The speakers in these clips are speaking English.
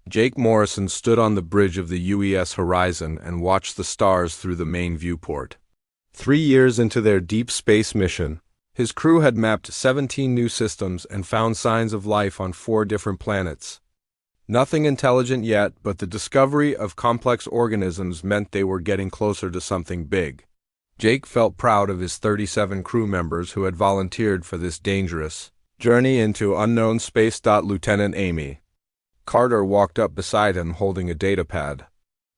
Jake Morrison stood on the bridge of the UES Horizon and watched the stars through the main viewport. 3 years into their deep space mission, his crew had mapped 17 new systems and found signs of life on 4 different planets. Nothing intelligent yet, but the discovery of complex organisms meant they were getting closer to something big. Jake felt proud of his 37 crew members who had volunteered for this dangerous journey into unknown space. Lieutenant Amy Carter walked up beside him holding a datapad.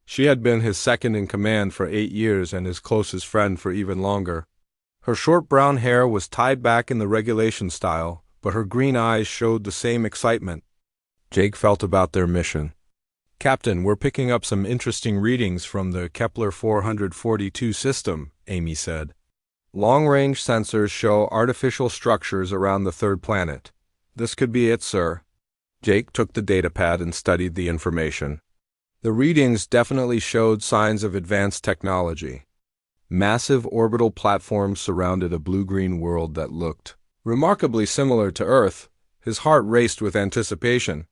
She had been his second in command for 8 years and his closest friend for even longer. Her short brown hair was tied back in the regulation style, but her green eyes showed the same excitement. Jake felt about their mission. "Captain, we're picking up some interesting readings from the Kepler 442 system," Amy said. "Long-range sensors show artificial structures around the 3rd planet. This could be it, sir." Jake took the datapad and studied the information. The readings definitely showed signs of advanced technology. Massive orbital platforms surrounded a blue-green world that looked remarkably similar to Earth. His heart raced with anticipation.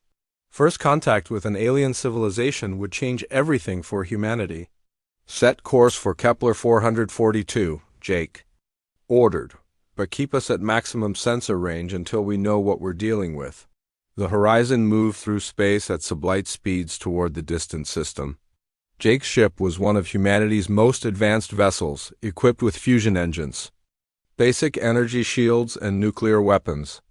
First contact with an alien civilization would change everything for humanity. "Set course for Kepler 442, Jake." "Ordered, but keep us at maximum sensor range until we know what we're dealing with." The Horizon moved through space at sublight speeds toward the distant system. Jake's ship was one of humanity's most advanced vessels, equipped with fusion engines, basic energy shields, and nuclear weapons.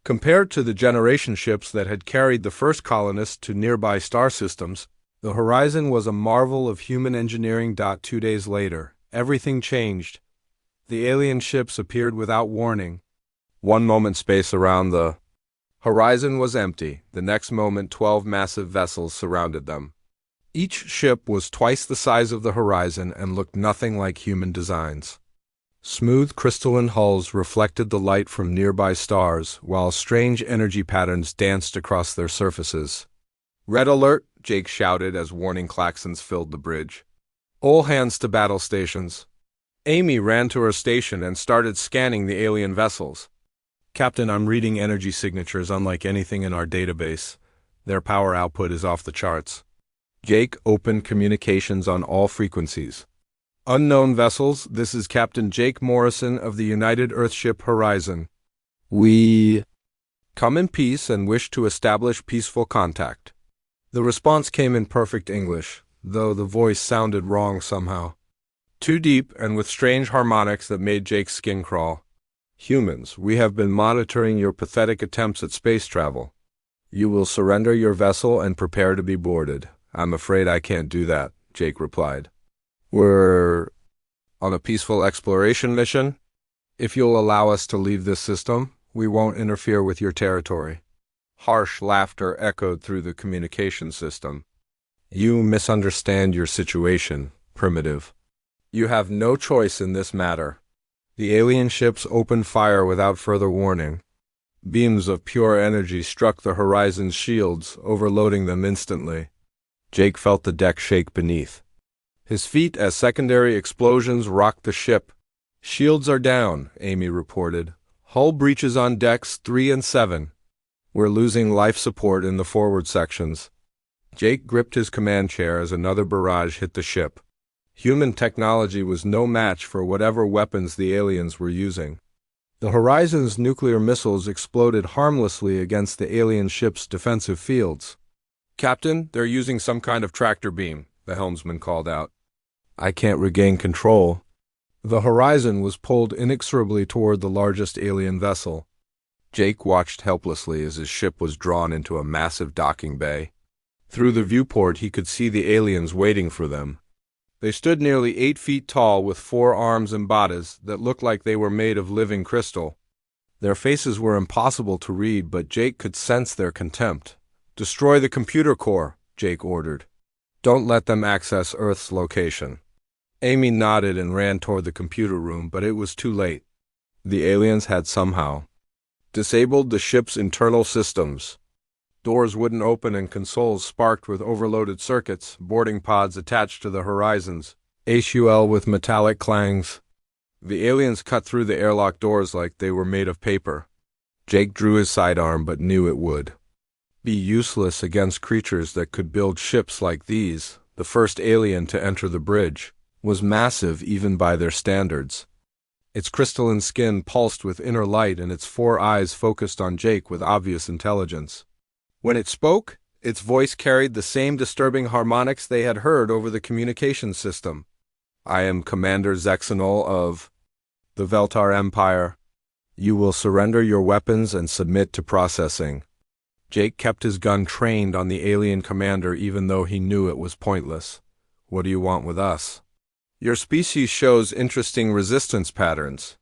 Compared to the generation ships that had carried the first colonists to nearby star systems, the Horizon was a marvel of human engineering. 2 days later, everything changed. The alien ships appeared without warning. One moment space around the Horizon was empty. The next moment 12 massive vessels surrounded them. Each ship was twice the size of the Horizon and looked nothing like human designs. Smooth crystalline hulls reflected the light from nearby stars, while strange energy patterns danced across their surfaces. "Red alert!" Jake shouted as warning klaxons filled the bridge. "All hands to battle stations." Amy ran to her station and started scanning the alien vessels. "Captain, I'm reading energy signatures unlike anything in our database. Their power output is off the charts." Jake opened communications on all frequencies. "Unknown vessels, this is Captain Jake Morrison of the United Earthship Horizon. We come in peace and wish to establish peaceful contact." The response came in perfect English, though the voice sounded wrong somehow. Too deep and with strange harmonics that made Jake's skin crawl. "Humans, we have been monitoring your pathetic attempts at space travel. You will surrender your vessel and prepare to be boarded." "I'm afraid I can't do that," Jake replied. "We're on a peaceful exploration mission. If you'll allow us to leave this system, we won't interfere with your territory." Harsh laughter echoed through the communication system. "You misunderstand your situation, primitive. You have no choice in this matter." The alien ships opened fire without further warning. Beams of pure energy struck the Horizon's shields, overloading them instantly. Jake felt the deck shake beneath his feet as secondary explosions rocked the ship. "Shields are down," Amy reported. "Hull breaches on decks 3 and 7. We're losing life support in the forward sections." Jake gripped his command chair as another barrage hit the ship. Human technology was no match for whatever weapons the aliens were using. The Horizon's nuclear missiles exploded harmlessly against the alien ship's defensive fields. "Captain, they're using some kind of tractor beam," the helmsman called out. "I can't regain control." The Horizon was pulled inexorably toward the largest alien vessel. Jake watched helplessly as his ship was drawn into a massive docking bay. Through the viewport he could see the aliens waiting for them. They stood nearly 8 feet tall with 4 arms and bodies that looked like they were made of living crystal. Their faces were impossible to read, but Jake could sense their contempt. "Destroy the computer core," Jake ordered. "Don't let them access Earth's location." Amy nodded and ran toward the computer room, but it was too late. The aliens had somehow disabled the ship's internal systems. Doors wouldn't open and consoles sparked with overloaded circuits, boarding pods attached to the Horizons, HUL with metallic clangs. The aliens cut through the airlock doors like they were made of paper. Jake drew his sidearm but knew it would be useless against creatures that could build ships like these. The first alien to enter the bridge was massive even by their standards. Its crystalline skin pulsed with inner light and its 4 eyes focused on Jake with obvious intelligence. When it spoke, its voice carried the same disturbing harmonics they had heard over the communication system. "I am Commander Zexanol of the Veltar Empire. You will surrender your weapons and submit to processing." Jake kept his gun trained on the alien commander even though he knew it was pointless. "What do you want with us?" "Your species shows interesting resistance patterns.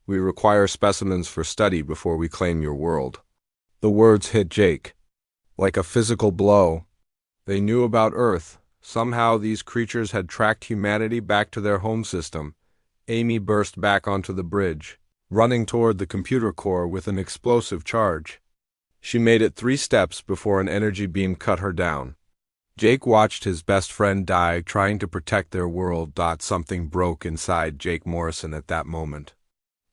We require specimens for study before we claim your world." The words hit Jake like a physical blow. They knew about Earth. Somehow these creatures had tracked humanity back to their home system. Amy burst back onto the bridge, running toward the computer core with an explosive charge. She made it 3 steps before an energy beam cut her down. Jake watched his best friend die trying to protect their world. Something broke inside Jake Morrison at that moment.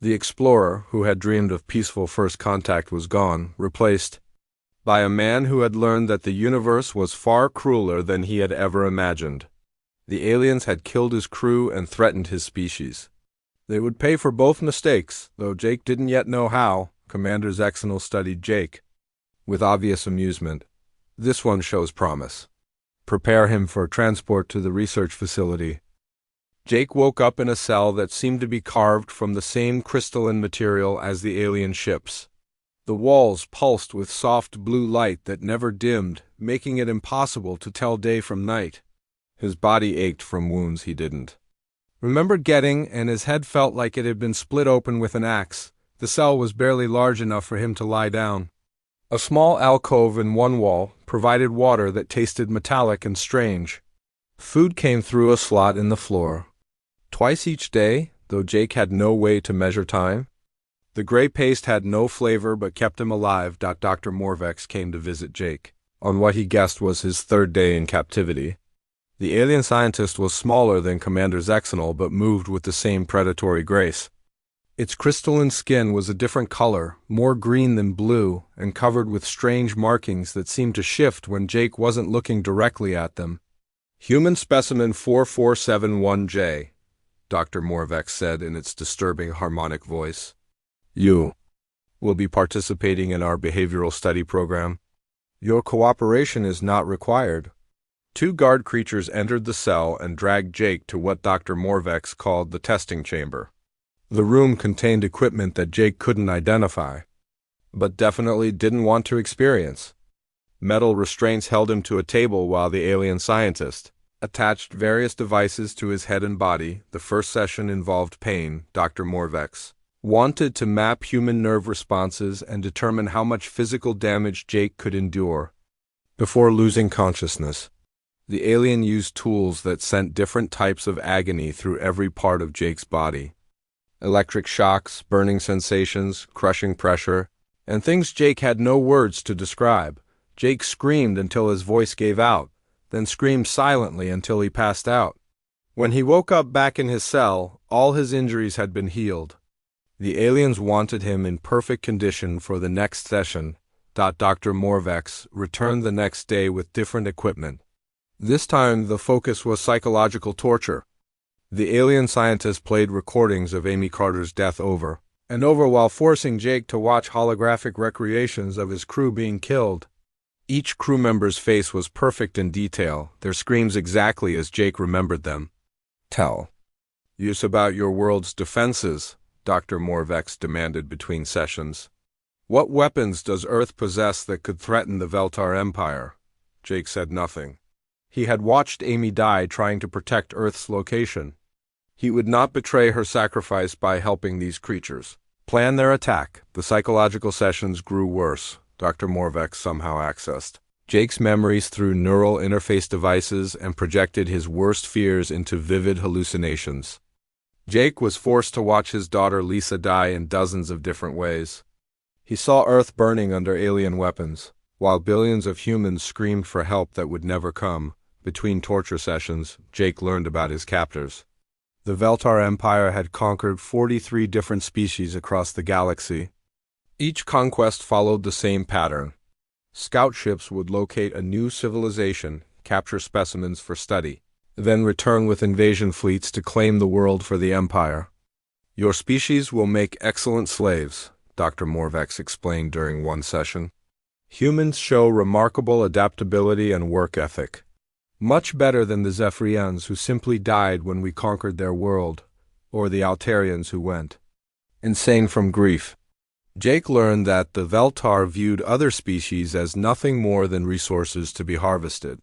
The explorer, who had dreamed of peaceful first contact, was gone, replaced by a man who had learned that the universe was far crueler than he had ever imagined. The aliens had killed his crew and threatened his species. They would pay for both mistakes, though Jake didn't yet know how. Commander Zexanol studied Jake with obvious amusement. "This one shows promise. Prepare him for transport to the research facility." Jake woke up in a cell that seemed to be carved from the same crystalline material as the alien ships. The walls pulsed with soft blue light that never dimmed, making it impossible to tell day from night. His body ached from wounds he didn't remember getting, and his head felt like it had been split open with an axe. The cell was barely large enough for him to lie down. A small alcove in one wall provided water that tasted metallic and strange. Food came through a slot in the floor. Twice each day, though Jake had no way to measure time. The gray paste had no flavor but kept him alive. Dr. Morvex came to visit Jake on what he guessed was his 3rd day in captivity. The alien scientist was smaller than Commander Zexanol but moved with the same predatory grace. Its crystalline skin was a different color, more green than blue, and covered with strange markings that seemed to shift when Jake wasn't looking directly at them. "Human specimen 4471J, Dr. Morvex said in its disturbing harmonic voice. "You will be participating in our behavioral study program. Your cooperation is not required." 2 guard creatures entered the cell and dragged Jake to what Dr. Morvex called the testing chamber. The room contained equipment that Jake couldn't identify, but definitely didn't want to experience. Metal restraints held him to a table while the alien scientist attached various devices to his head and body. The first session involved pain. Dr. Morvex wanted to map human nerve responses and determine how much physical damage Jake could endure before losing consciousness. The alien used tools that sent different types of agony through every part of Jake's body. Electric shocks, burning sensations, crushing pressure, and things Jake had no words to describe. Jake screamed until his voice gave out, then screamed silently until he passed out. When he woke up back in his cell, all his injuries had been healed. The aliens wanted him in perfect condition for the next session. Dr. Morvex returned the next day with different equipment. This time the focus was psychological torture. The alien scientist played recordings of Amy Carter's death over and over while forcing Jake to watch holographic recreations of his crew being killed. Each crew member's face was perfect in detail, their screams exactly as Jake remembered them. "Tell us about your world's defenses," Dr. Morvex demanded between sessions. "What weapons does Earth possess that could threaten the Veltar Empire?" Jake said nothing. He had watched Amy die trying to protect Earth's location. He would not betray her sacrifice by helping these creatures plan their attack. The psychological sessions grew worse. Dr. Morvex somehow accessed Jake's memories through neural interface devices and projected his worst fears into vivid hallucinations. Jake was forced to watch his daughter Lisa die in dozens of different ways. He saw Earth burning under alien weapons, while billions of humans screamed for help that would never come. Between torture sessions, Jake learned about his captors. The Veltar Empire had conquered 43 different species across the galaxy. Each conquest followed the same pattern. Scout ships would locate a new civilization, capture specimens for study, then return with invasion fleets to claim the world for the Empire. Your species will make excellent slaves, Dr. Morvex explained during one session. Humans show remarkable adaptability and work ethic. Much better than the Zephyrians who simply died when we conquered their world, or the Altarians who went insane from grief. Jake learned that the Veltar viewed other species as nothing more than resources to be harvested.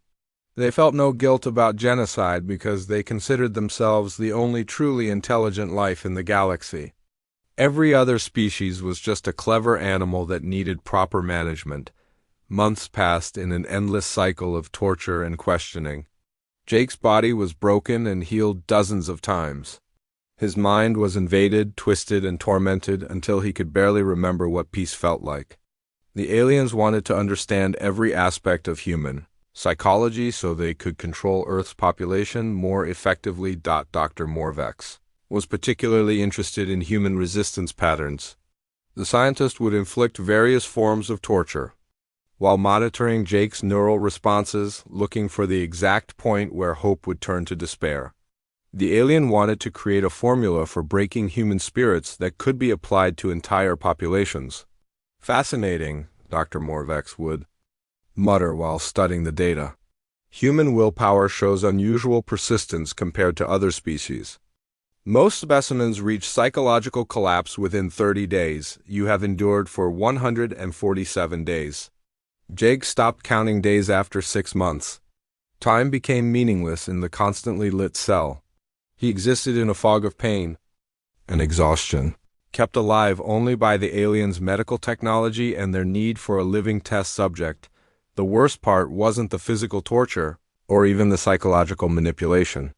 They felt no guilt about genocide because they considered themselves the only truly intelligent life in the galaxy. Every other species was just a clever animal that needed proper management. Months passed in an endless cycle of torture and questioning. Jake's body was broken and healed dozens of times. His mind was invaded, twisted, and tormented until he could barely remember what peace felt like. The aliens wanted to understand every aspect of human psychology so they could control Earth's population more effectively. Dr. Morvex was particularly interested in human resistance patterns. The scientist would inflict various forms of torture, while monitoring Jake's neural responses, looking for the exact point where hope would turn to despair. The alien wanted to create a formula for breaking human spirits that could be applied to entire populations. Fascinating, Dr. Morvex would mutter while studying the data. Human willpower shows unusual persistence compared to other species. Most specimens reach psychological collapse within 30 days. You have endured for 147 days. Jake stopped counting days after 6 months. Time became meaningless in the constantly lit cell. He existed in a fog of pain and exhaustion, kept alive only by the aliens' medical technology and their need for a living test subject. The worst part wasn't the physical torture or even the psychological manipulation.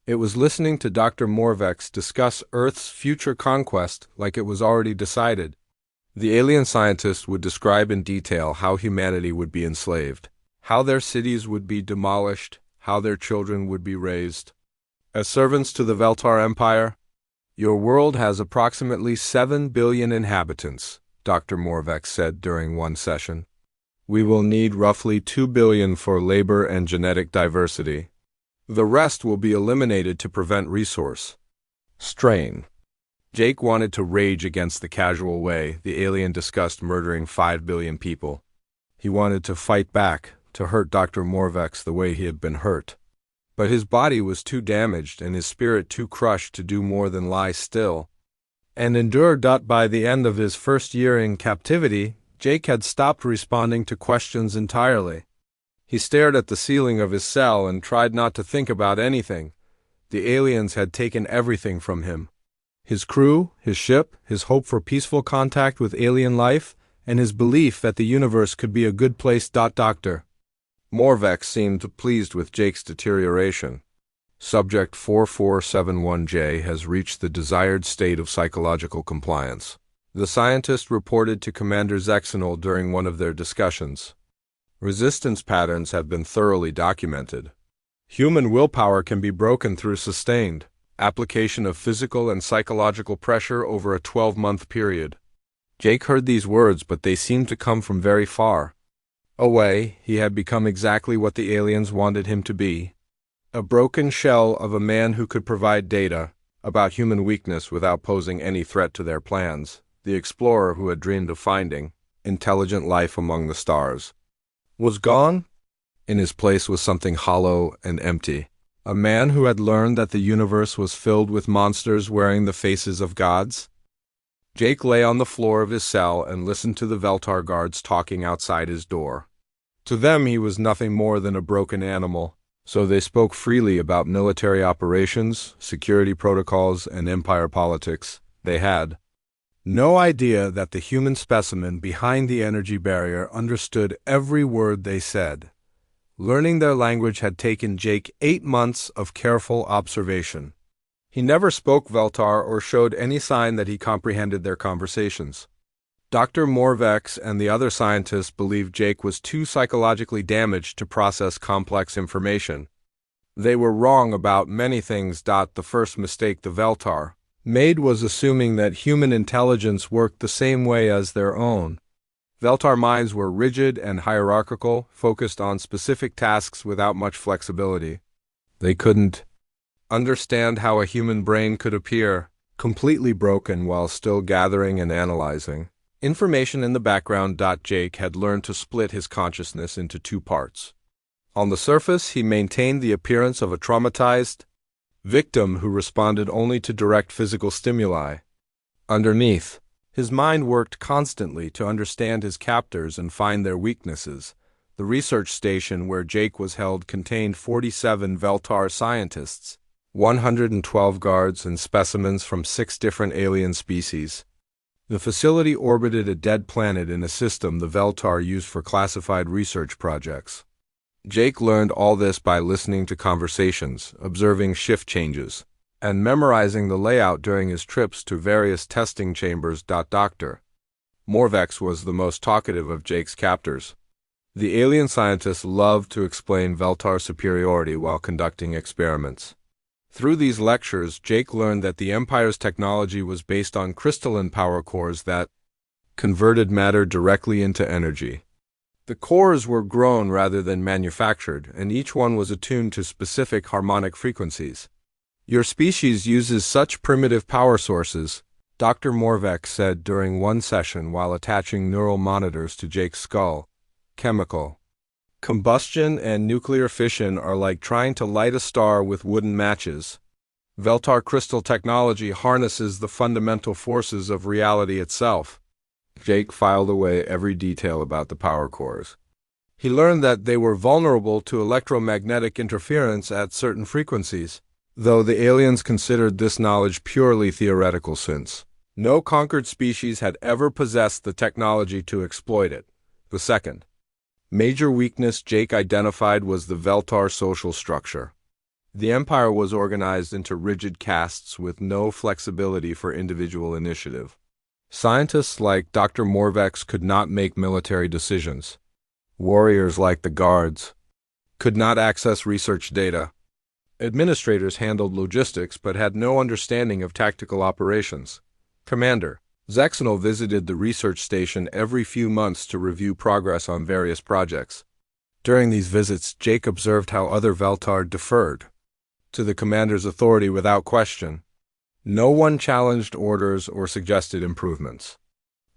It was listening to Dr. Morvex discuss Earth's future conquest like it was already decided. The alien scientist would describe in detail how humanity would be enslaved, how their cities would be demolished, how their children would be raised as servants to the Veltar Empire. Your world has approximately 7 billion inhabitants, Dr. Morvex said during one session. We will need roughly 2 billion for labor and genetic diversity. The rest will be eliminated to prevent resource strain. Jake wanted to rage against the casual way the alien discussed murdering 5 billion people. He wanted to fight back, to hurt Dr. Morvex the way he had been hurt. But his body was too damaged and his spirit too crushed to do more than lie still and endure. By the end of his first year in captivity, Jake had stopped responding to questions entirely. He stared at the ceiling of his cell and tried not to think about anything. The aliens had taken everything from him. His crew, his ship, his hope for peaceful contact with alien life, and his belief that the universe could be a good place. Dr. Morvex seemed pleased with Jake's deterioration. Subject 4471J has reached the desired state of psychological compliance, the scientist reported to Commander Zexenol during one of their discussions. Resistance patterns have been thoroughly documented. Human willpower can be broken through sustained application of physical and psychological pressure over a 12-month period. Jake heard these words, but they seemed to come from very far away. He had become exactly what the aliens wanted him to be, a broken shell of a man who could provide data about human weakness without posing any threat to their plans. The explorer who had dreamed of finding intelligent life among the stars was gone. In his place was something hollow and empty. A man who had learned that the universe was filled with monsters wearing the faces of gods. Jake lay on the floor of his cell and listened to the Veltar guards talking outside his door. To them he was nothing more than a broken animal, so they spoke freely about military operations, security protocols, and empire politics. They had no idea that the human specimen behind the energy barrier understood every word they said. Learning their language had taken Jake 8 months of careful observation. He never spoke Veltar or showed any sign that he comprehended their conversations. Dr. Morvex and the other scientists believed Jake was too psychologically damaged to process complex information. They were wrong about many things. The first mistake the Veltar made was assuming that human intelligence worked the same way as their own. Veltar minds were rigid and hierarchical, focused on specific tasks without much flexibility. They couldn't understand how a human brain could appear completely broken while still gathering and analyzing information in the background. Jake had learned to split his consciousness into two parts. On the surface, he maintained the appearance of a traumatized victim who responded only to direct physical stimuli. Underneath, his mind worked constantly to understand his captors and find their weaknesses. The research station where Jake was held contained 47 Veltar scientists, 112 guards, and specimens from 6 different alien species. The facility orbited a dead planet in a system the Veltar used for classified research projects. Jake learned all this by listening to conversations, observing shift changes, and memorizing the layout during his trips to various testing chambers. Dr. Morvex was the most talkative of Jake's captors. The alien scientists loved to explain Veltar superiority while conducting experiments. Through these lectures, Jake learned that the Empire's technology was based on crystalline power cores that converted matter directly into energy. The cores were grown rather than manufactured, and each one was attuned to specific harmonic frequencies. Your species uses such primitive power sources, Dr. Morvex said during one session while attaching neural monitors to Jake's skull. Chemical combustion and nuclear fission are like trying to light a star with wooden matches. Veltar crystal technology harnesses the fundamental forces of reality itself. Jake filed away every detail about the power cores. He learned that they were vulnerable to electromagnetic interference at certain frequencies, though the aliens considered this knowledge purely theoretical since no conquered species had ever possessed the technology to exploit it. The second major weakness Jake identified was the Veltar social structure. The Empire was organized into rigid castes with no flexibility for individual initiative. Scientists like Dr. Morvex could not make military decisions. Warriors like the guards could not access research data. Administrators handled logistics but had no understanding of tactical operations. Commander Zexanol visited the research station every few months to review progress on various projects. During these visits, Jake observed how other Veltar deferred to the commander's authority without question. No one challenged orders or suggested improvements.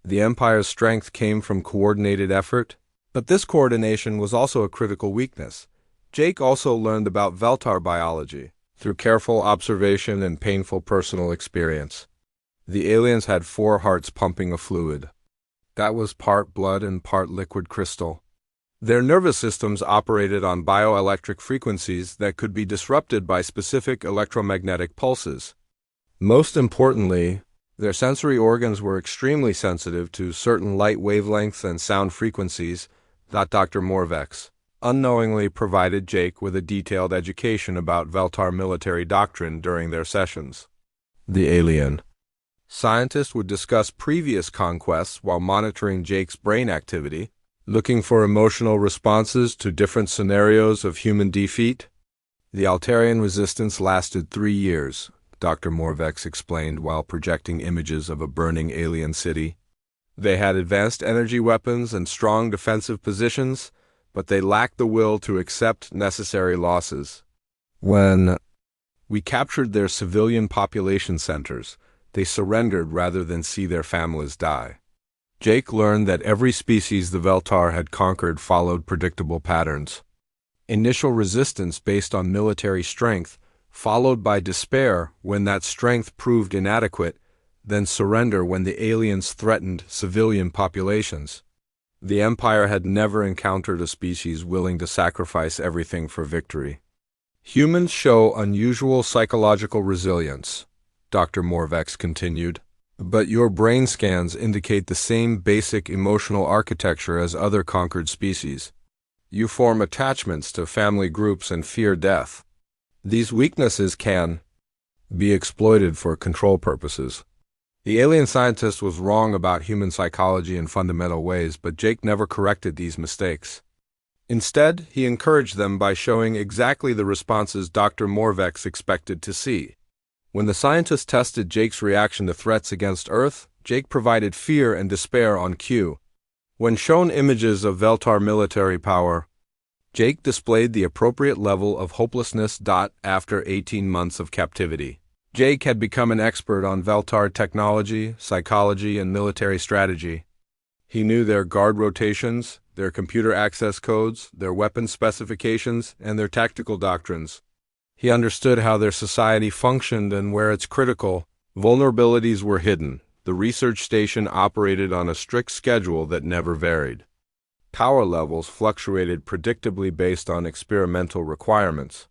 The Empire's strength came from coordinated effort, but this coordination was also a critical weakness. Jake also learned about Veltar biology through careful observation and painful personal experience. The aliens had 4 hearts pumping a fluid that was part blood and part liquid crystal. Their nervous systems operated on bioelectric frequencies that could be disrupted by specific electromagnetic pulses. Most importantly, their sensory organs were extremely sensitive to certain light wavelengths and sound frequencies. Dr. Morvex unknowingly provided Jake with a detailed education about Veltar military doctrine during their sessions. The alien scientist would discuss previous conquests while monitoring Jake's brain activity, looking for emotional responses to different scenarios of human defeat. The Altarian resistance lasted 3 years, Dr. Morvex explained while projecting images of a burning alien city. They had advanced energy weapons and strong defensive positions, but they lacked the will to accept necessary losses. When we captured their civilian population centers, they surrendered rather than see their families die. Jake learned that every species the Veltar had conquered followed predictable patterns. Initial resistance based on military strength, followed by despair when that strength proved inadequate, then surrender when the aliens threatened civilian populations. The Empire had never encountered a species willing to sacrifice everything for victory. Humans show unusual psychological resilience, Dr. Morvex continued, but your brain scans indicate the same basic emotional architecture as other conquered species. You form attachments to family groups and fear death. These weaknesses can be exploited for control purposes. The alien scientist was wrong about human psychology in fundamental ways, but Jake never corrected these mistakes. Instead, he encouraged them by showing exactly the responses Dr. Morvex expected to see. When the scientist tested Jake's reaction to threats against Earth, Jake provided fear and despair on cue. When shown images of Veltar military power, Jake displayed the appropriate level of hopelessness. After 18 months of captivity, Jake had become an expert on Veltar technology, psychology, and military strategy. He knew their guard rotations, their computer access codes, their weapon specifications, and their tactical doctrines. He understood how their society functioned and where its critical vulnerabilities were hidden. The research station operated on a strict schedule that never varied. Power levels fluctuated predictably based on experimental requirements.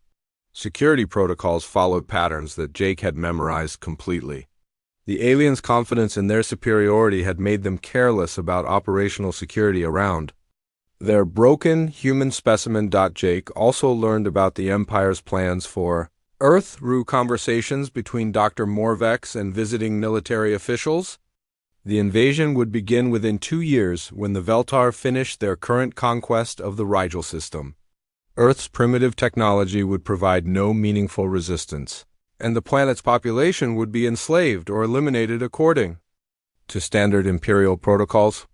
Security protocols followed patterns that Jake had memorized completely. The aliens' confidence in their superiority had made them careless about operational security around their broken human specimen. Jake also learned about the Empire's plans for Earth through conversations between Dr. Morvex and visiting military officials. The invasion would begin within 2 years when the Veltar finished their current conquest of the Rigel system. Earth's primitive technology would provide no meaningful resistance, and the planet's population would be enslaved or eliminated according to standard Imperial protocols.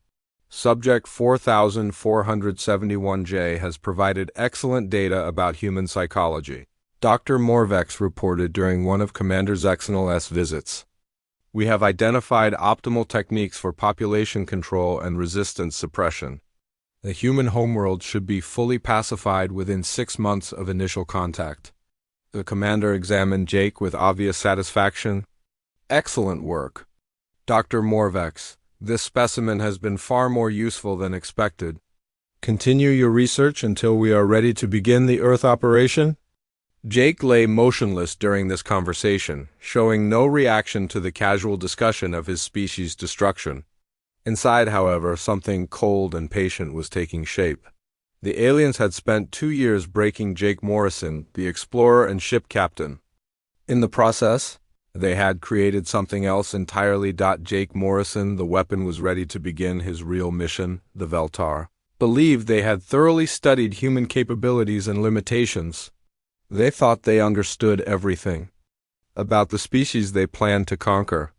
Subject 4471J has provided excellent data about human psychology, Dr. Morvex reported during one of Commander Zexonal's visits. We have identified optimal techniques for population control and resistance suppression. The human homeworld should be fully pacified within 6 months of initial contact. The commander examined Jake with obvious satisfaction. Excellent work, Dr. Morvex. This specimen has been far more useful than expected. Continue your research until we are ready to begin the Earth operation. Jake lay motionless during this conversation, showing no reaction to the casual discussion of his species' destruction. Inside, however, something cold and patient was taking shape. The aliens had spent 2 years breaking Jake Morrison, the explorer and ship captain. In the process, they had created something else entirely. Jake Morrison, the weapon, was ready to begin his real mission. The Veltar believed they had thoroughly studied human capabilities and limitations. They thought they understood everything about the species they planned to conquer.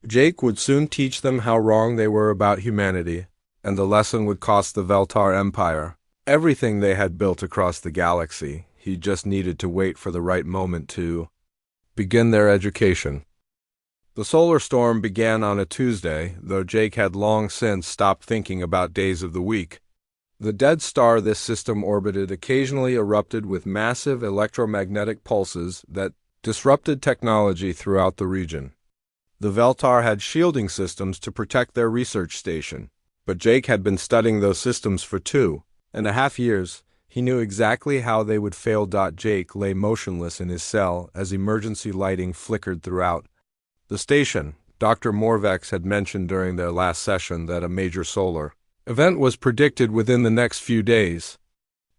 Jake would soon teach them how wrong they were about humanity, and the lesson would cost the Veltar Empire everything they had built across the galaxy. He just needed to wait for the right moment to begin their education. The solar storm began on a Tuesday, though Jake had long since stopped thinking about days of the week. The dead star this system orbited occasionally erupted with massive electromagnetic pulses that disrupted technology throughout the region. The Veltar had shielding systems to protect their research station, but Jake had been studying those systems for 2.5 years. He knew exactly how they would fail. Jake lay motionless in his cell as emergency lighting flickered throughout the station. Dr. Morvex had mentioned during their last session that a major solar event was predicted within the next few days.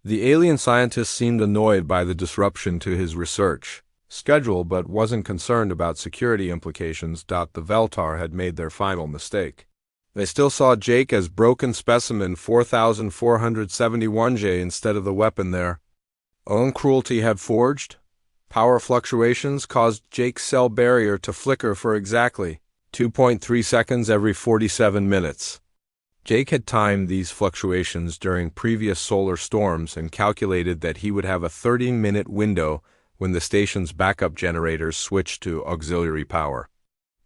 The alien scientist seemed annoyed by the disruption to his research schedule but wasn't concerned about security implications. The Veltar had made their final mistake. They still saw Jake as broken specimen 4471J instead of the weapon their own cruelty had forged. Power fluctuations caused Jake's cell barrier to flicker for exactly 2.3 seconds every 47 minutes. Jake had timed these fluctuations during previous solar storms and calculated that he would have a 30-minute window when the station's backup generators switched to auxiliary power.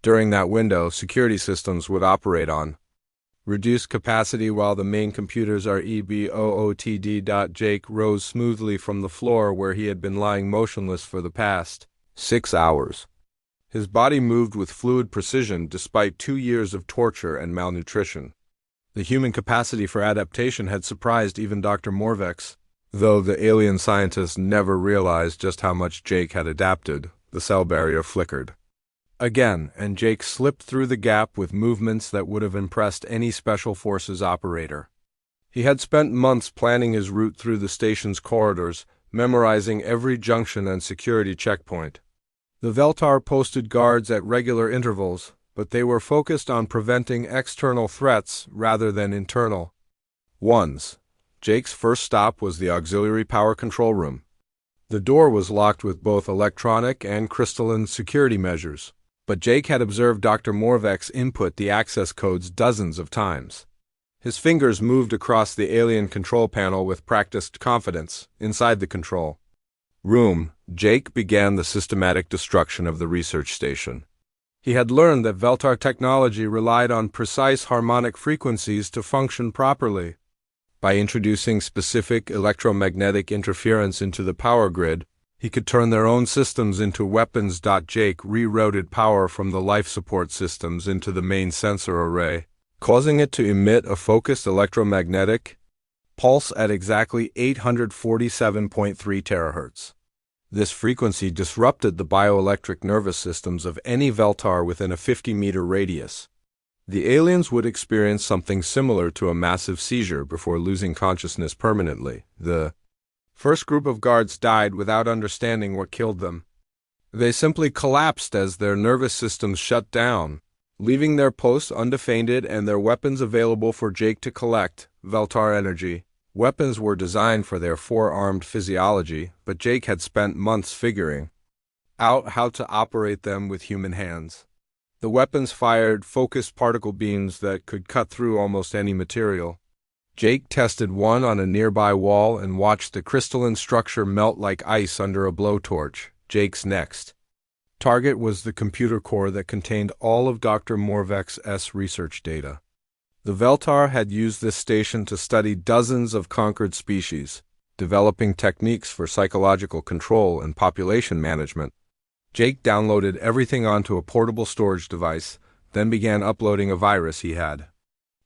During that window, security systems would operate on reduced capacity while the main computers are EBOOTD. Jake rose smoothly from the floor where he had been lying motionless for the past 6 hours. His body moved with fluid precision despite 2 years of torture and malnutrition. The human capacity for adaptation had surprised even Dr. Morvex. Though the alien scientists never realized just how much Jake had adapted, the cell barrier flickered again, and Jake slipped through the gap with movements that would have impressed any Special Forces operator. He had spent months planning his route through the station's corridors, memorizing every junction and security checkpoint. The Veltar posted guards at regular intervals, but they were focused on preventing external threats rather than internal ones. Jake's first stop was the auxiliary power control room. The door was locked with both electronic and crystalline security measures, but Jake had observed Dr. Morvex input the access codes dozens of times. His fingers moved across the alien control panel with practiced confidence. Inside the control room, Jake began the systematic destruction of the research station. He had learned that Veltar technology relied on precise harmonic frequencies to function properly. By introducing specific electromagnetic interference into the power grid, he could turn their own systems into weapons. Jake rerouted power from the life support systems into the main sensor array, causing it to emit a focused electromagnetic pulse at exactly 847.3 terahertz. This frequency disrupted the bioelectric nervous systems of any Veltar within a 50-meter radius. The aliens would experience something similar to a massive seizure before losing consciousness permanently. The first group of guards died without understanding what killed them. They simply collapsed as their nervous systems shut down, leaving their posts undefended and their weapons available for Jake to collect. Veltar energy weapons were designed for their four-armed physiology, but Jake had spent months figuring out how to operate them with human hands. The weapons fired focused particle beams that could cut through almost any material. Jake tested one on a nearby wall and watched the crystalline structure melt like ice under a blowtorch. Jake's next target was the computer core that contained all of Dr. Morvex's research data. The Veltar had used this station to study dozens of conquered species, developing techniques for psychological control and population management. Jake downloaded everything onto a portable storage device, then began uploading a virus he had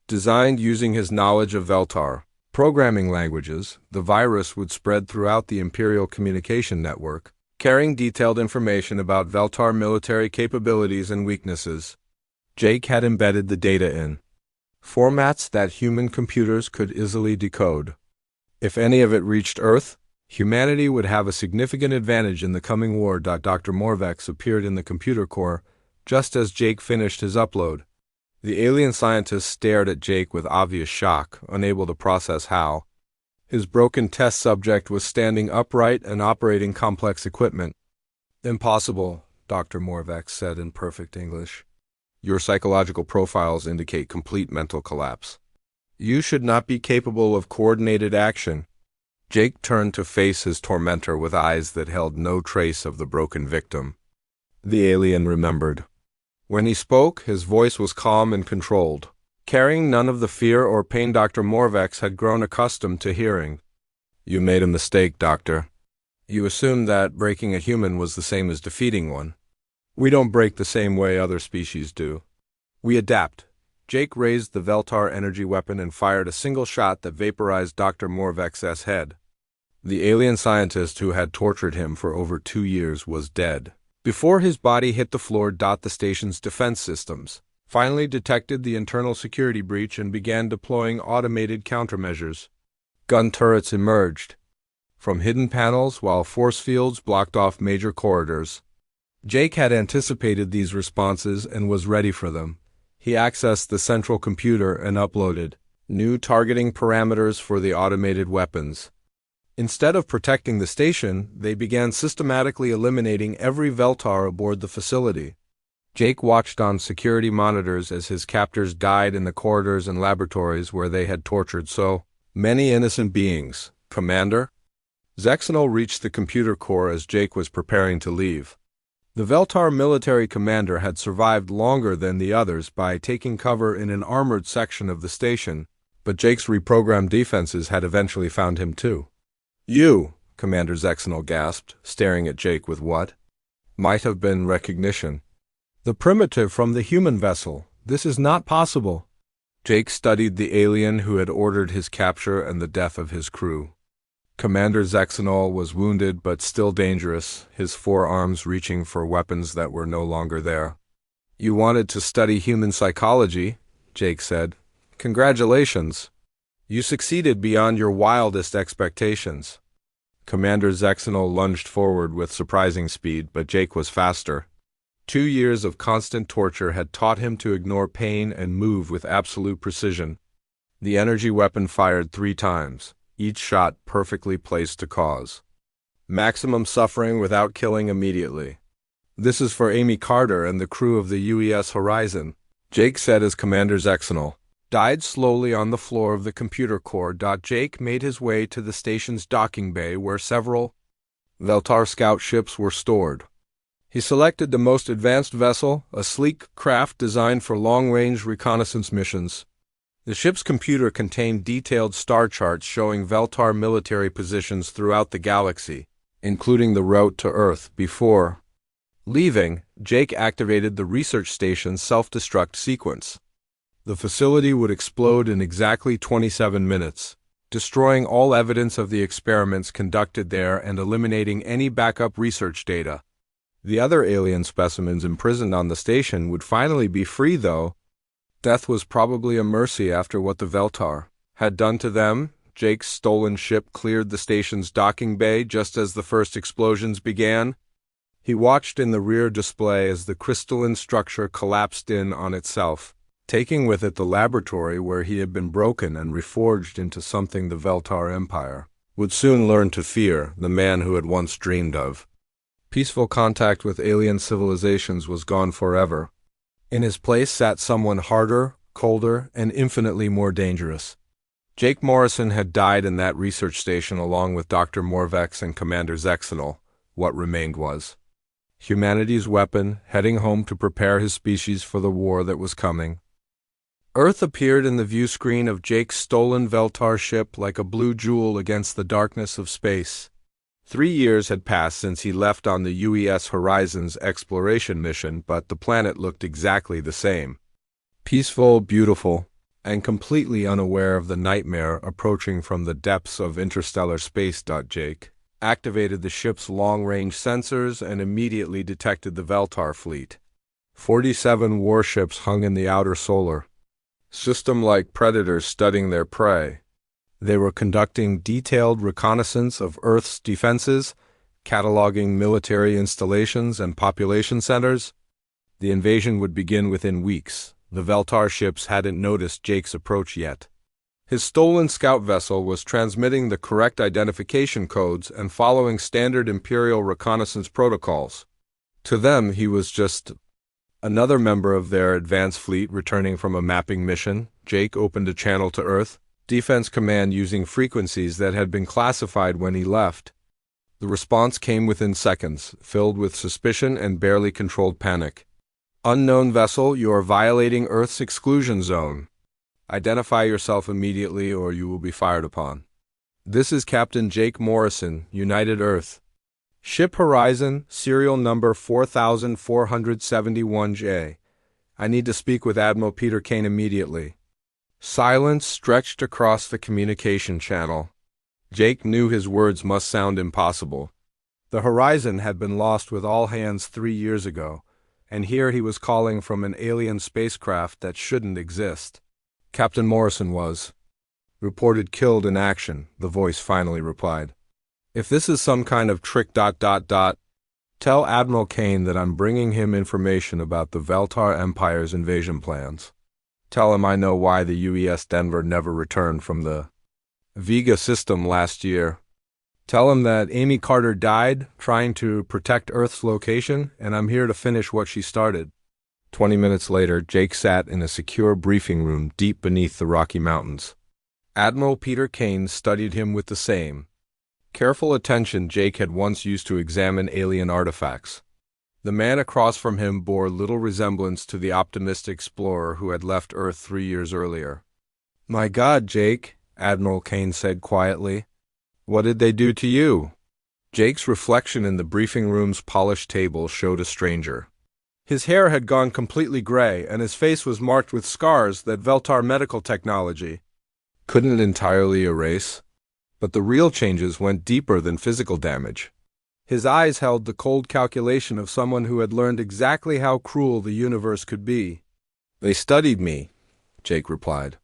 designed using his knowledge of Veltar programming languages. The virus would spread throughout the Imperial communication network, carrying detailed information about Veltar military capabilities and weaknesses. Jake had embedded the data in formats that human computers could easily decode. If any of it reached Earth, humanity would have a significant advantage in the coming war. Dr. Morvex appeared in the computer core just as Jake finished his upload. The alien scientist stared at Jake with obvious shock, unable to process how his broken test subject was standing upright and operating complex equipment. "Impossible," Dr. Morvex said in perfect English. "Your psychological profiles indicate complete mental collapse. You should not be capable of coordinated action." Jake turned to face his tormentor with eyes that held no trace of the broken victim. The alien remembered. When he spoke, his voice was calm and controlled, carrying none of the fear or pain Dr. Morvex had grown accustomed to hearing. "You made a mistake, Doctor. You assumed that breaking a human was the same as defeating one. We don't break the same way other species do. We adapt." Jake raised the Veltar energy weapon and fired a single shot that vaporized Dr. Morvex's head. The alien scientist who had tortured him for over 2 years was dead. Before his body hit the floor, the station's defense systems finally detected the internal security breach and began deploying automated countermeasures. Gun turrets emerged from hidden panels while force fields blocked off major corridors. Jake had anticipated these responses and was ready for them. He accessed the central computer and uploaded new targeting parameters for the automated weapons. Instead of protecting the station, they began systematically eliminating every Veltar aboard the facility. Jake watched on security monitors as his captors died in the corridors and laboratories where they had tortured so many innocent beings. "Commander?" Zexanol reached the computer core as Jake was preparing to leave. The Veltar military commander had survived longer than the others by taking cover in an armored section of the station, but Jake's reprogrammed defenses had eventually found him too. "You," Commander Zexanol gasped, staring at Jake with what might have been recognition. "The primitive from the human vessel. This is not possible." Jake studied the alien who had ordered his capture and the death of his crew. Commander Zexanol was wounded but still dangerous, his forearms reaching for weapons that were no longer there. "You wanted to study human psychology," Jake said. "Congratulations. You succeeded beyond your wildest expectations." Commander Zexanol lunged forward with surprising speed, but Jake was faster. 2 years of constant torture had taught him to ignore pain and move with absolute precision. The energy weapon fired 3 times. Each shot perfectly placed to cause maximum suffering without killing immediately. "This is for Amy Carter and the crew of the UES Horizon," Jake said as Commander Zexanol died slowly on the floor of the computer core. Jake made his way to the station's docking bay where several Veltar scout ships were stored. He selected the most advanced vessel, a sleek craft designed for long-range reconnaissance missions. The ship's computer contained detailed star charts showing Veltar military positions throughout the galaxy, including the route to Earth. Before leaving, Jake activated the research station's self-destruct sequence. The facility would explode in exactly 27 minutes, destroying all evidence of the experiments conducted there and eliminating any backup research data. The other alien specimens imprisoned on the station would finally be free, though. Death was probably a mercy after what the Veltar had done to them. Jake's stolen ship cleared the station's docking bay just as the first explosions began. He watched in the rear display as the crystalline structure collapsed in on itself, taking with it the laboratory where he had been broken and reforged into something the Veltar Empire would soon learn to fear, the man who had once dreamed of. Peaceful contact with alien civilizations was gone forever. In his place sat someone harder, colder, and infinitely more dangerous. Jake Morrison had died in that research station along with Dr. Morvex and Commander Zexenol. What remained was humanity's weapon, heading home to prepare his species for the war that was coming. Earth appeared in the view screen of Jake's stolen Veltar ship like a blue jewel against the darkness of space. 3 years had passed since he left on the UES Horizon's exploration mission, but the planet looked exactly the same. Peaceful, beautiful, and completely unaware of the nightmare approaching from the depths of interstellar space. Jake activated the ship's long-range sensors and immediately detected the Veltar fleet. 47 warships hung in the outer solar system like predators studying their prey. They were conducting detailed reconnaissance of Earth's defenses, cataloging military installations and population centers. The invasion would begin within weeks. The Veltar ships hadn't noticed Jake's approach yet. His stolen scout vessel was transmitting the correct identification codes and following standard Imperial reconnaissance protocols. To them, he was just another member of their advanced fleet returning from a mapping mission. Jake opened a channel to Earth Defense Command using frequencies that had been classified when he left. The response came within seconds, filled with suspicion and barely controlled panic. Unknown vessel, you are violating Earth's exclusion zone. Identify yourself immediately or you will be fired upon. This is Captain Jake Morrison, United Earth. Ship Horizon, serial number 4471J. I need to speak with Admiral Peter Kane immediately. Silence stretched across the communication channel. Jake knew his words must sound impossible. The Horizon had been lost with all hands 3 years ago, and here he was calling from an alien spacecraft that shouldn't exist. Captain Morrison was reported killed in action, the voice finally replied. If this is some kind of trick... Tell Admiral Kane that I'm bringing him information about the Veltar Empire's invasion plans. Tell him I know why the UES Denver never returned from the Vega system last year. Tell him that Amy Carter died trying to protect Earth's location, and I'm here to finish what she started. 20 minutes later, Jake sat in a secure briefing room deep beneath the Rocky Mountains. Admiral Peter Kane studied him with the same careful attention Jake had once used to examine alien artifacts. The man across from him bore little resemblance to the optimistic explorer who had left Earth 3 years earlier. My God, Jake, Admiral Kane said quietly. What did they do to you? Jake's reflection in the briefing room's polished table showed a stranger. His hair had gone completely gray, and his face was marked with scars that Veltar medical technology couldn't entirely erase. But the real changes went deeper than physical damage. His eyes held the cold calculation of someone who had learned exactly how cruel the universe could be. They studied me, Jake replied,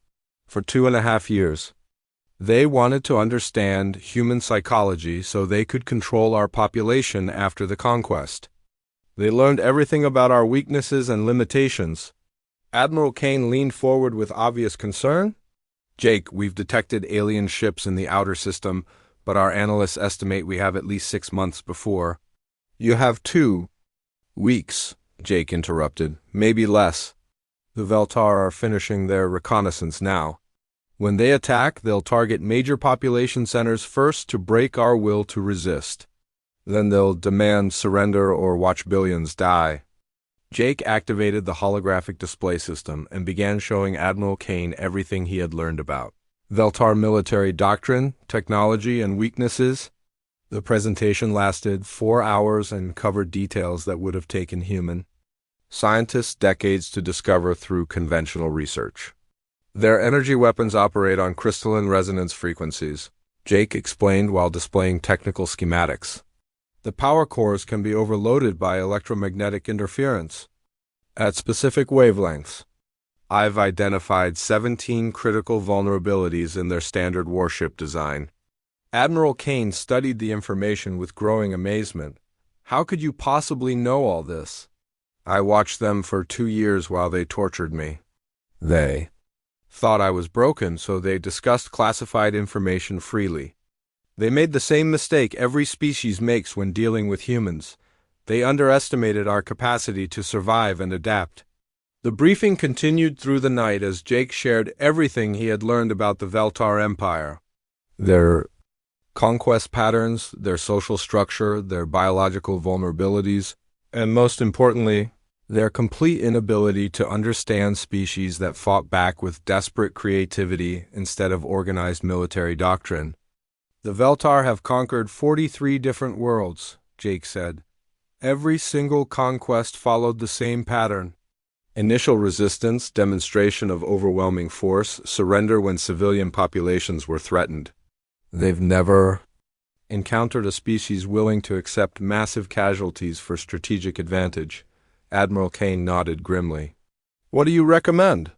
for 2.5 years. They wanted to understand human psychology so they could control our population after the conquest. They learned everything about our weaknesses and limitations. Admiral Kane leaned forward with obvious concern. Jake, we've detected alien ships in the outer system, but our analysts estimate we have at least 6 months before. You have 2 weeks, Jake interrupted. Maybe less. The Veltar are finishing their reconnaissance now. When they attack, they'll target major population centers first to break our will to resist. Then they'll demand surrender or watch billions die. Jake activated the holographic display system and began showing Admiral Kane everything he had learned about Veltar military doctrine, technology, and weaknesses. The presentation lasted 4 hours and covered details that would have taken human scientists decades to discover through conventional research. Their energy weapons operate on crystalline resonance frequencies, Jake explained while displaying technical schematics. The power cores can be overloaded by electromagnetic interference at specific wavelengths. I've identified 17 critical vulnerabilities in their standard warship design. Admiral Kane studied the information with growing amazement. How could you possibly know all this? I watched them for 2 years while they tortured me. They thought I was broken, so they discussed classified information freely. They made the same mistake every species makes when dealing with humans. They underestimated our capacity to survive and adapt. The briefing continued through the night as Jake shared everything he had learned about the Veltar Empire. Their conquest patterns, their social structure, their biological vulnerabilities, and most importantly, their complete inability to understand species that fought back with desperate creativity instead of organized military doctrine. The Veltar have conquered 43 different worlds, Jake said. Every single conquest followed the same pattern. Initial resistance, demonstration of overwhelming force, surrender when civilian populations were threatened. They've never encountered a species willing to accept massive casualties for strategic advantage. Admiral Kane nodded grimly. What do you recommend?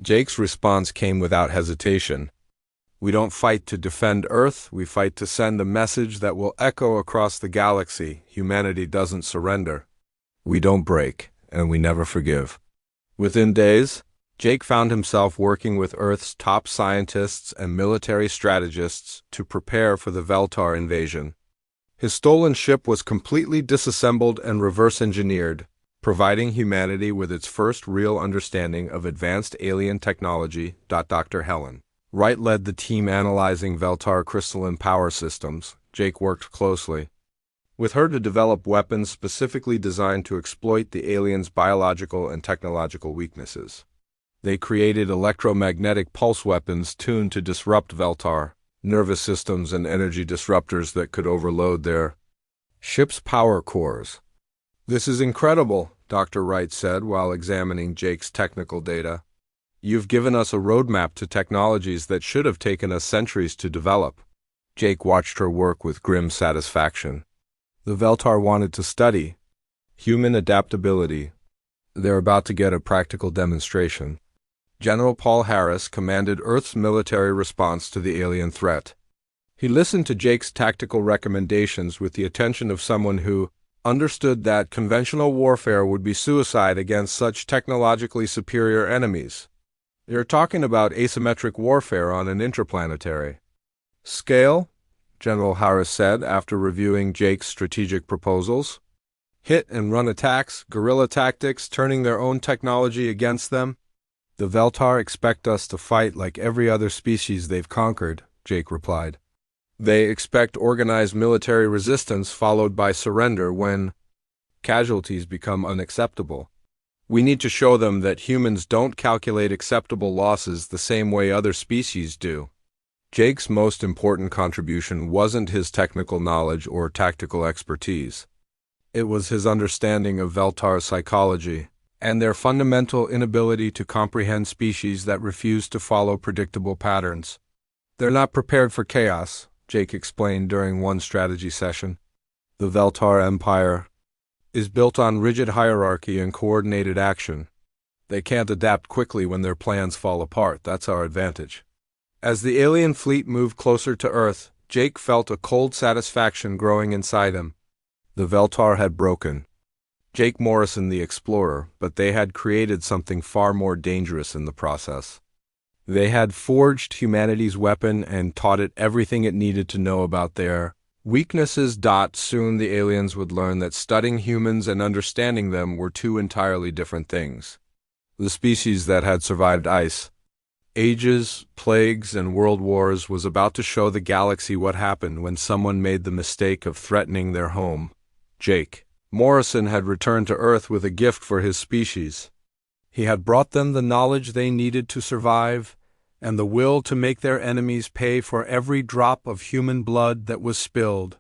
Jake's response came without hesitation. We don't fight to defend Earth, we fight to send a message that will echo across the galaxy. Humanity doesn't surrender. We don't break, and we never forgive. Within days, Jake found himself working with Earth's top scientists and military strategists to prepare for the Veltar invasion. His stolen ship was completely disassembled and reverse-engineered, providing humanity with its first real understanding of advanced alien technology. Dr. Helen Wright led the team analyzing Veltar crystalline power systems. Jake worked closely with her to develop weapons specifically designed to exploit the aliens' biological and technological weaknesses. They created electromagnetic pulse weapons tuned to disrupt Veltar nervous systems and energy disruptors that could overload their ship's power cores. This is incredible, Dr. Wright said while examining Jake's technical data. You've given us a roadmap to technologies that should have taken us centuries to develop. Jake watched her work with grim satisfaction. The Veltar wanted to study human adaptability. They're about to get a practical demonstration. General Paul Harris commanded Earth's military response to the alien threat. He listened to Jake's tactical recommendations with the attention of someone who understood that conventional warfare would be suicide against such technologically superior enemies. You're talking about asymmetric warfare on an interplanetary scale, General Harris said after reviewing Jake's strategic proposals. Hit and run attacks, guerrilla tactics, turning their own technology against them. The Veltar expect us to fight like every other species they've conquered, Jake replied. They expect organized military resistance followed by surrender when casualties become unacceptable. We need to show them that humans don't calculate acceptable losses the same way other species do. Jake's most important contribution wasn't his technical knowledge or tactical expertise. It was his understanding of Veltar psychology and their fundamental inability to comprehend species that refuse to follow predictable patterns. They're not prepared for chaos, Jake explained during one strategy session. The Veltar Empire is built on rigid hierarchy and coordinated action. They can't adapt quickly when their plans fall apart. That's our advantage. As the alien fleet moved closer to Earth, Jake felt a cold satisfaction growing inside him. The Veltar had broken Jake Morrison the Explorer, but they had created something far more dangerous in the process. They had forged humanity's weapon and taught it everything it needed to know about their weaknesses. Soon the aliens would learn that studying humans and understanding them were two entirely different things. The species that had survived ice, ages, plagues, and world wars was about to show the galaxy what happened when someone made the mistake of threatening their home. Jake Morrison had returned to Earth with a gift for his species. He had brought them the knowledge they needed to survive, and the will to make their enemies pay for every drop of human blood that was spilled.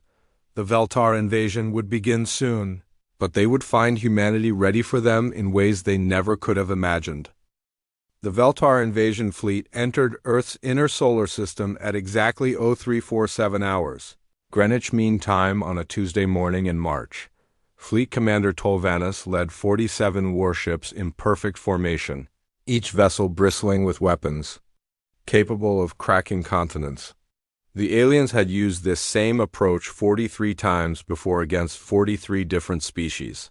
The Veltar invasion would begin soon, but they would find humanity ready for them in ways they never could have imagined. The Veltar invasion fleet entered Earth's inner solar system at exactly 0347 hours, Greenwich Mean Time, on a Tuesday morning in March. Fleet Commander Tolvanus led 47 warships in perfect formation, each vessel bristling with weapons, capable of cracking continents. The aliens had used this same approach 43 times before against 43 different species.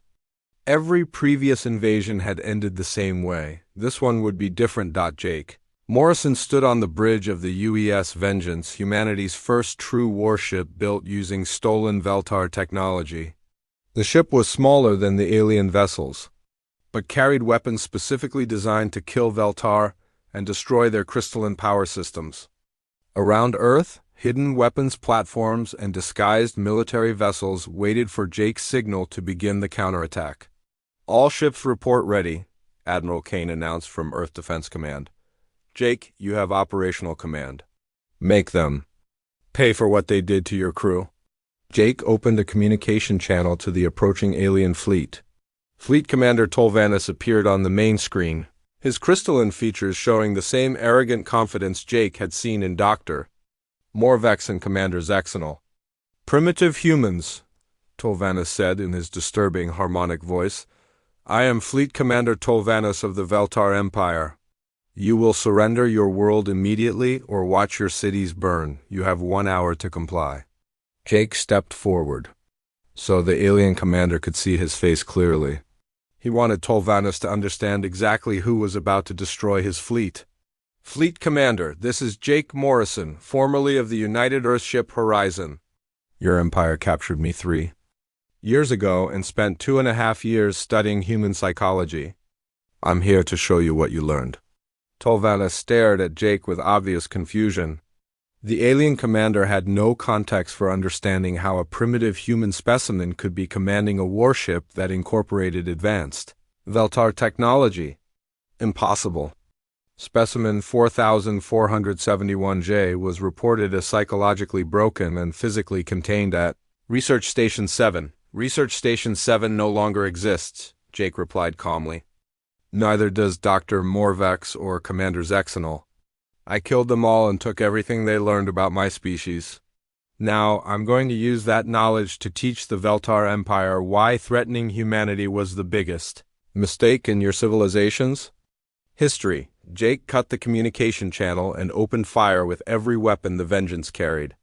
Every previous invasion had ended the same way. This one would be different. Jake Morrison stood on the bridge of the UES Vengeance, humanity's first true warship built using stolen Veltar technology. The ship was smaller than the alien vessels, but carried weapons specifically designed to kill Veltar and destroy their crystalline power systems. Around Earth, hidden weapons platforms and disguised military vessels waited for Jake's signal to begin the counterattack. "All ships report ready," Admiral Kane announced from Earth Defense Command. "Jake, you have operational command. Make them pay for what they did to your crew." Jake opened a communication channel to the approaching alien fleet. Fleet Commander Tolvanus appeared on the main screen, his crystalline features showing the same arrogant confidence Jake had seen in Dr. Morvex and Commander Zexenol. "Primitive humans," Tolvanus said in his disturbing harmonic voice. "I am Fleet Commander Tolvanus of the Veltar Empire. You will surrender your world immediately or watch your cities burn. You have 1 hour to comply." Jake stepped forward, so the alien commander could see his face clearly. He wanted Tolvanus to understand exactly who was about to destroy his fleet. "Fleet Commander, this is Jake Morrison, formerly of the United Earthship Horizon. Your empire captured me 3 years ago and spent 2.5 years studying human psychology. I'm here to show you what you learned." Tolvanus stared at Jake with obvious confusion. The alien commander had no context for understanding how a primitive human specimen could be commanding a warship that incorporated advanced Veltar technology. Impossible. Specimen 4471J was reported as psychologically broken and physically contained at Research Station 7. "Research Station 7 no longer exists," Jake replied calmly. "Neither does Dr. Morvex or Commander Zexenol. I killed them all and took everything they learned about my species. Now, I'm going to use that knowledge to teach the Veltar Empire why threatening humanity was the biggest mistake in your civilizations." History. Jake cut the communication channel and opened fire with every weapon the Vengeance carried.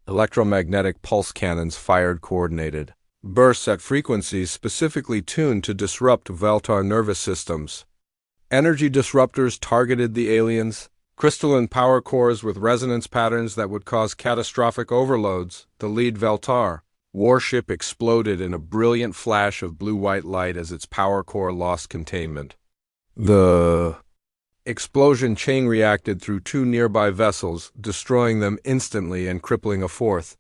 Electromagnetic pulse cannons fired coordinated bursts at frequencies specifically tuned to disrupt Veltar nervous systems. Energy disruptors targeted the aliens. Crystalline power cores with resonance patterns that would cause catastrophic overloads. The lead Veltar warship exploded in a brilliant flash of blue-white light as its power core lost containment. The explosion chain reacted through 2 nearby vessels, destroying them instantly and crippling a 4th.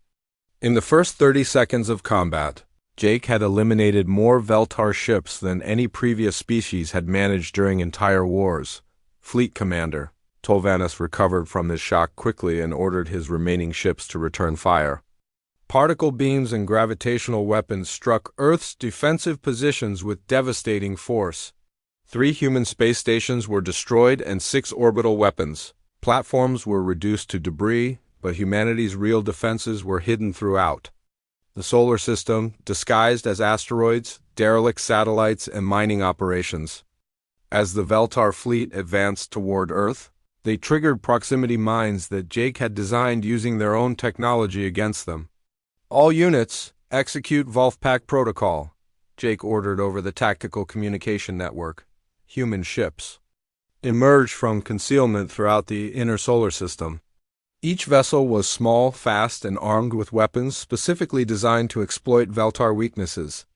In the first 30 seconds of combat, Jake had eliminated more Veltar ships than any previous species had managed during entire wars. "Fleet Commander." Tolvanus recovered from his shock quickly and ordered his remaining ships to return fire. Particle beams and gravitational weapons struck Earth's defensive positions with devastating force. 3 human space stations were destroyed and 6 orbital weapons platforms were reduced to debris, but humanity's real defenses were hidden throughout the solar system, disguised as asteroids, derelict satellites, and mining operations. As the Veltar fleet advanced toward Earth, they triggered proximity mines that Jake had designed using their own technology against them. "All units, execute Volfpack protocol," Jake ordered over the tactical communication network. Human ships emerged from concealment throughout the inner solar system. Each vessel was small, fast, and armed with weapons specifically designed to exploit Veltar weaknesses.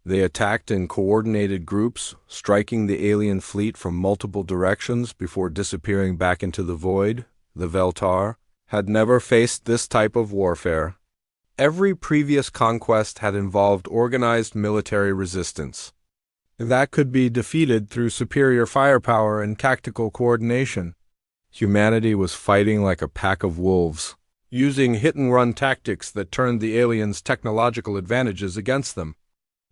They attacked in coordinated groups, striking the alien fleet from multiple directions before disappearing back into the void. The Veltar had never faced this type of warfare. Every previous conquest had involved organized military resistance. That could be defeated through superior firepower and tactical coordination. Humanity was fighting like a pack of wolves, using hit-and-run tactics that turned the aliens' technological advantages against them.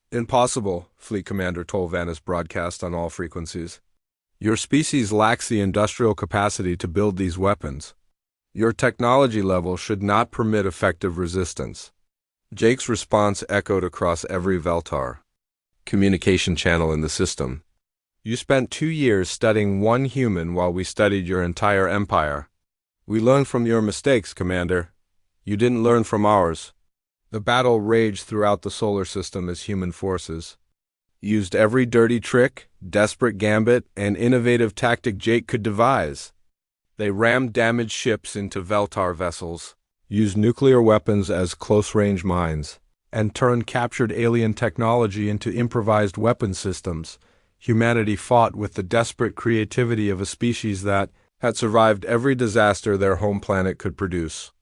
"Impossible," Fleet Commander Tolvanis broadcast on all frequencies. "Your species lacks the industrial capacity to build these weapons. Your technology level should not permit effective resistance." Jake's response echoed across every Veltar communication channel in the system. "You spent 2 years studying one human while we studied your entire empire. We learned from your mistakes, Commander. You didn't learn from ours." The battle raged throughout the solar system as human forces used every dirty trick, desperate gambit, and innovative tactic Jake could devise. They rammed damaged ships into Veltar vessels, used nuclear weapons as close-range mines, and turned captured alien technology into improvised weapon systems. Humanity fought with the desperate creativity of a species that had survived every disaster their home planet could produce.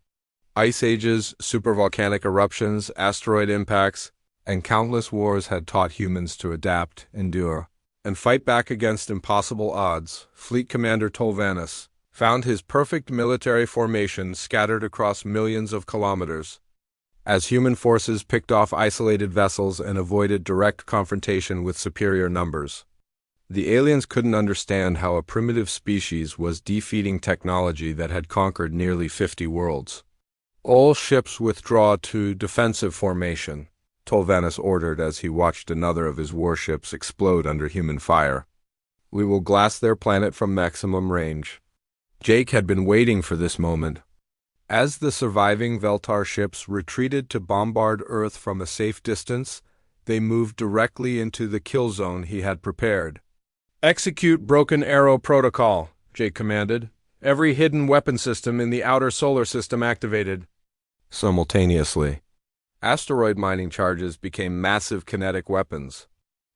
Ice ages, supervolcanic eruptions, asteroid impacts, and countless wars had taught humans to adapt, endure, and fight back against impossible odds. Fleet Commander Tolvanis found his perfect military formation scattered across millions of kilometers. As human forces picked off isolated vessels and avoided direct confrontation with superior numbers, the aliens couldn't understand how a primitive species was defeating technology that had conquered nearly 50 worlds. "All ships withdraw to defensive formation," Tolvanis ordered as he watched another of his warships explode under human fire. "We will glass their planet from maximum range." Jake had been waiting for this moment. As the surviving Veltar ships retreated to bombard Earth from a safe distance, they moved directly into the kill zone he had prepared. "Execute Broken Arrow Protocol," Jake commanded. "Every hidden weapon system in the outer solar system activated." Simultaneously, asteroid mining charges became massive kinetic weapons.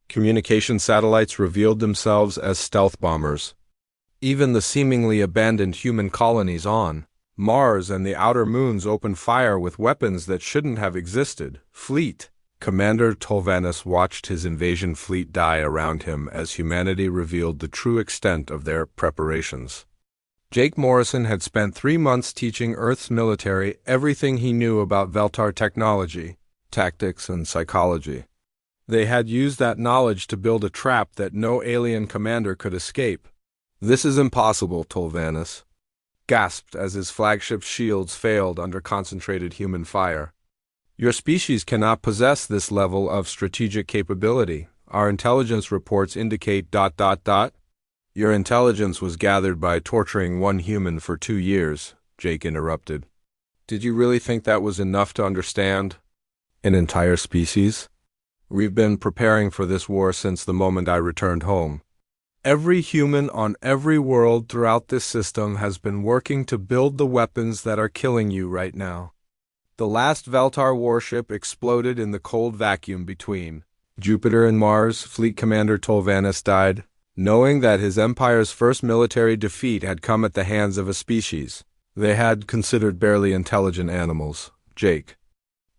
Communication satellites revealed themselves as stealth bombers. Even the seemingly abandoned human colonies on Mars and the outer moons opened fire with weapons that shouldn't have existed. Fleet Commander Tolvanis watched his invasion fleet die around him as humanity revealed the true extent of their preparations. Jake Morrison had spent 3 months teaching Earth's military everything he knew about Veltar technology, tactics, and psychology. They had used that knowledge to build a trap that no alien commander could escape. "This is impossible," Tolvanis gasped as his flagship's shields failed under concentrated human fire. "Your species cannot possess this level of strategic capability. Our intelligence reports indicate ... Your intelligence was gathered by torturing one human for 2 years, Jake interrupted. "Did you really think that was enough to understand an entire species? We've been preparing for this war since the moment I returned home. Every human on every world throughout this system has been working to build the weapons that are killing you right now." The last Veltar warship exploded in the cold vacuum between Jupiter and Mars. Fleet Commander Tolvanis died, knowing that his empire's first military defeat had come at the hands of a species they had considered barely intelligent animals. Jake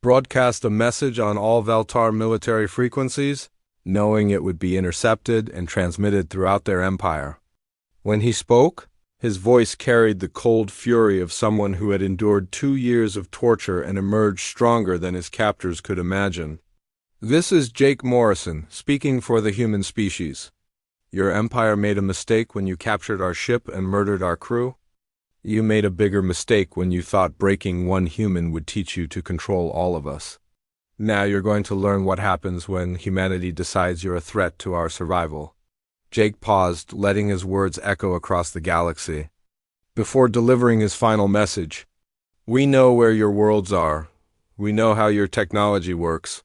broadcast a message on all Veltar military frequencies, knowing it would be intercepted and transmitted throughout their empire. When he spoke, his voice carried the cold fury of someone who had endured 2 years of torture and emerged stronger than his captors could imagine. "This is Jake Morrison, speaking for the human species. Your empire made a mistake when you captured our ship and murdered our crew. You made a bigger mistake when you thought breaking one human would teach you to control all of us. Now you're going to learn what happens when humanity decides you're a threat to our survival." Jake paused, letting his words echo across the galaxy, before delivering his final message. "We know where your worlds are. We know how your technology works.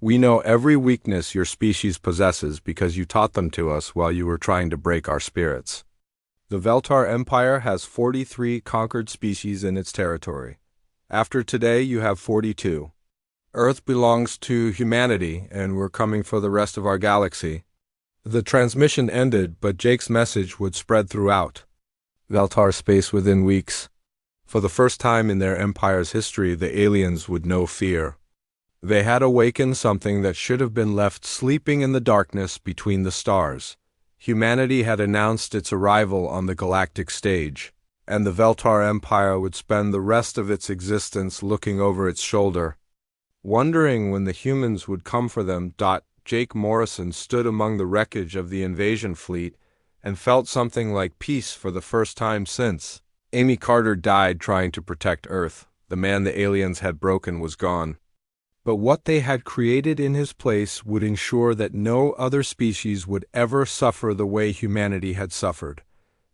We know every weakness your species possesses because you taught them to us while you were trying to break our spirits. The Veltar Empire has 43 conquered species in its territory. After today, you have 42. Earth belongs to humanity, and we're coming for the rest of our galaxy. The transmission ended, but Jake's message would spread throughout Veltar space within weeks. For the first time in their empire's history, the aliens would know fear. They had awakened something that should have been left sleeping in the darkness between the stars. Humanity had announced its arrival on the galactic stage, and the Veltar Empire would spend the rest of its existence looking over its shoulder, wondering when the humans would come for them. Jake Morrison stood among the wreckage of the invasion fleet and felt something like peace for the first time since Amy Carter died trying to protect Earth. The man the aliens had broken was gone. But what they had created in his place would ensure that no other species would ever suffer the way humanity had suffered.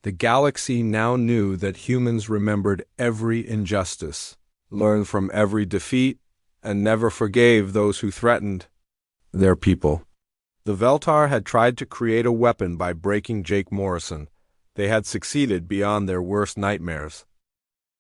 The galaxy now knew that humans remembered every injustice, learned from every defeat, and never forgave those who threatened their people. The Veltar had tried to create a weapon by breaking Jake Morrison. They had succeeded beyond their worst nightmares.